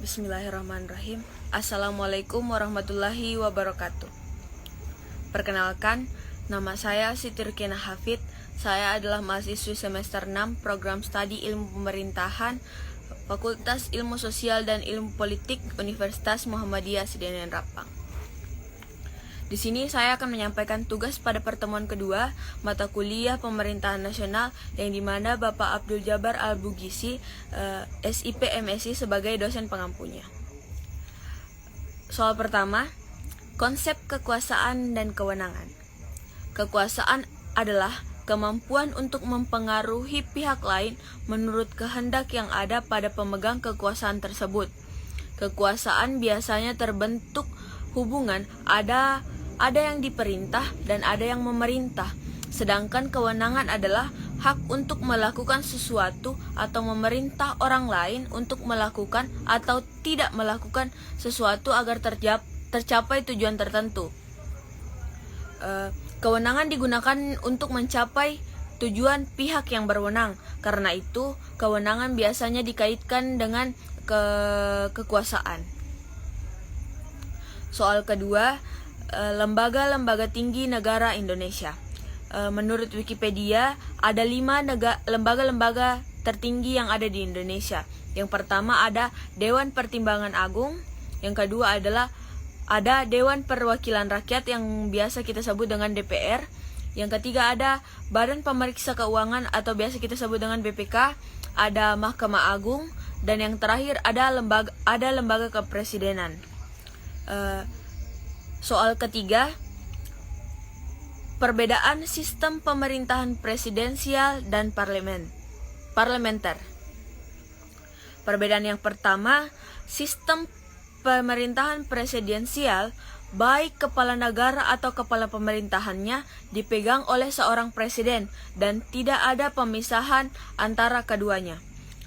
Bismillahirrahmanirrahim. Assalamualaikum warahmatullahi wabarakatuh. Perkenalkan, nama saya Siti Rukiana Hafid. Saya adalah mahasiswi semester 6 Program Studi Ilmu Pemerintahan Fakultas Ilmu Sosial dan Ilmu Politik Universitas Muhammadiyah Sedenan Rapang. Di sini saya akan menyampaikan tugas pada pertemuan kedua mata kuliah Pemerintahan Nasional yang dimana Bapak Abdul Jabar Al-Bugisi, SIP MSI sebagai dosen pengampunya. Soal pertama, konsep kekuasaan dan kewenangan. Kekuasaan adalah kemampuan untuk mempengaruhi pihak lain menurut kehendak yang ada pada pemegang kekuasaan tersebut. Kekuasaan biasanya terbentuk hubungan ada yang diperintah dan ada yang memerintah. Sedangkan kewenangan adalah hak untuk melakukan sesuatu atau memerintah orang lain untuk melakukan atau tidak melakukan sesuatu agar tercapai tujuan tertentu. Kewenangan digunakan untuk mencapai tujuan pihak yang berwenang. Karena itu, kewenangan biasanya dikaitkan dengan kekuasaan. Soal kedua, lembaga-lembaga tinggi negara Indonesia. Menurut Wikipedia, ada 5 lembaga-lembaga tertinggi yang ada di Indonesia. Yang pertama ada Dewan Pertimbangan Agung. Yang kedua adalah ada Dewan Perwakilan Rakyat yang biasa kita sebut dengan DPR. Yang ketiga ada Badan Pemeriksa Keuangan atau biasa kita sebut dengan BPK. Ada Mahkamah Agung. Dan yang terakhir ada lembaga kepresidenan. Soal ketiga, perbedaan sistem pemerintahan presidensial dan parlementer. Perbedaan yang pertama, sistem pemerintahan presidensial, baik kepala negara atau kepala pemerintahannya dipegang oleh seorang presiden dan tidak ada pemisahan antara keduanya.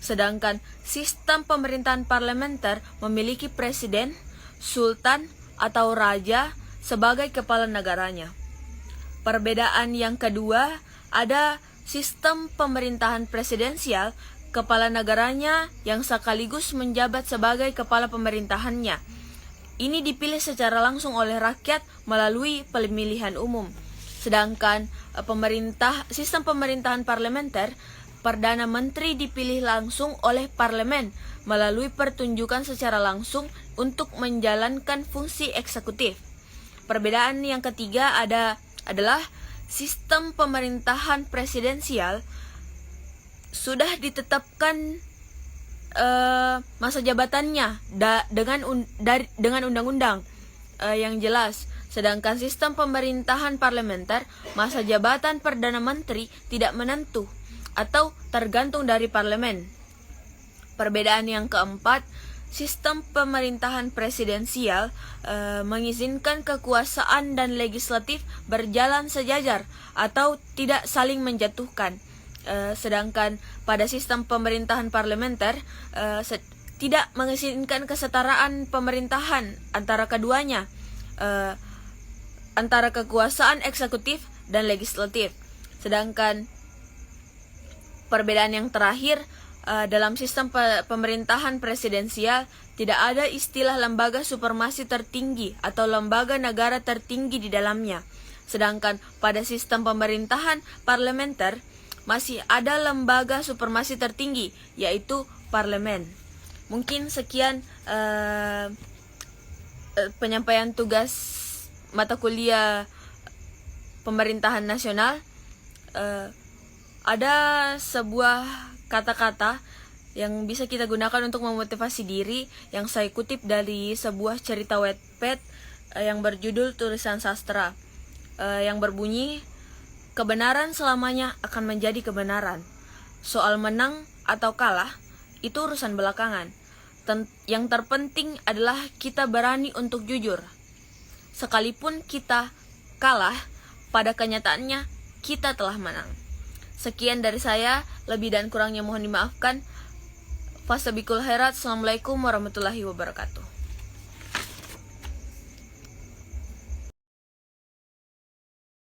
Sedangkan sistem pemerintahan parlementer memiliki presiden, sultan, atau raja sebagai kepala negaranya. Perbedaan yang kedua, ada sistem pemerintahan presidensial, kepala negaranya yang sekaligus menjabat sebagai kepala pemerintahannya. Ini dipilih secara langsung oleh rakyat melalui pemilihan umum. Sedangkan sistem pemerintahan parlementer, Perdana Menteri dipilih langsung oleh parlemen melalui pertunjukan secara langsung untuk menjalankan fungsi eksekutif. Perbedaan yang ketiga adalah sistem pemerintahan presidensial sudah ditetapkan masa jabatannya dengan undang-undang yang jelas. Sedangkan sistem pemerintahan parlementer, masa jabatan Perdana Menteri tidak menentu atau tergantung dari parlemen. Perbedaan yang keempat, sistem pemerintahan presidensial mengizinkan kekuasaan dan legislatif berjalan sejajar atau tidak saling menjatuhkan. Sedangkan pada sistem pemerintahan parlementer tidak mengizinkan kesetaraan pemerintahan antara keduanya, antara kekuasaan eksekutif dan legislatif. Sedangkan perbedaan yang terakhir, dalam sistem pemerintahan presidensial tidak ada istilah lembaga supremasi tertinggi atau lembaga negara tertinggi di dalamnya. Sedangkan pada sistem pemerintahan parlementer masih ada lembaga supremasi tertinggi, yaitu parlemen. Mungkin sekian penyampaian tugas mata kuliah Pemerintahan Nasional. Ada sebuah kata-kata yang bisa kita gunakan untuk memotivasi diri yang saya kutip dari sebuah cerita Wattpad yang berjudul Tulisan Sastra, yang berbunyi, kebenaran selamanya akan menjadi kebenaran. Soal menang atau kalah itu urusan belakangan. Yang terpenting adalah kita berani untuk jujur. Sekalipun kita kalah, pada kenyataannya kita telah menang. Sekian dari saya, lebih dan kurangnya mohon dimaafkan. Fastabiqul khairat. Assalamualaikum warahmatullahi wabarakatuh.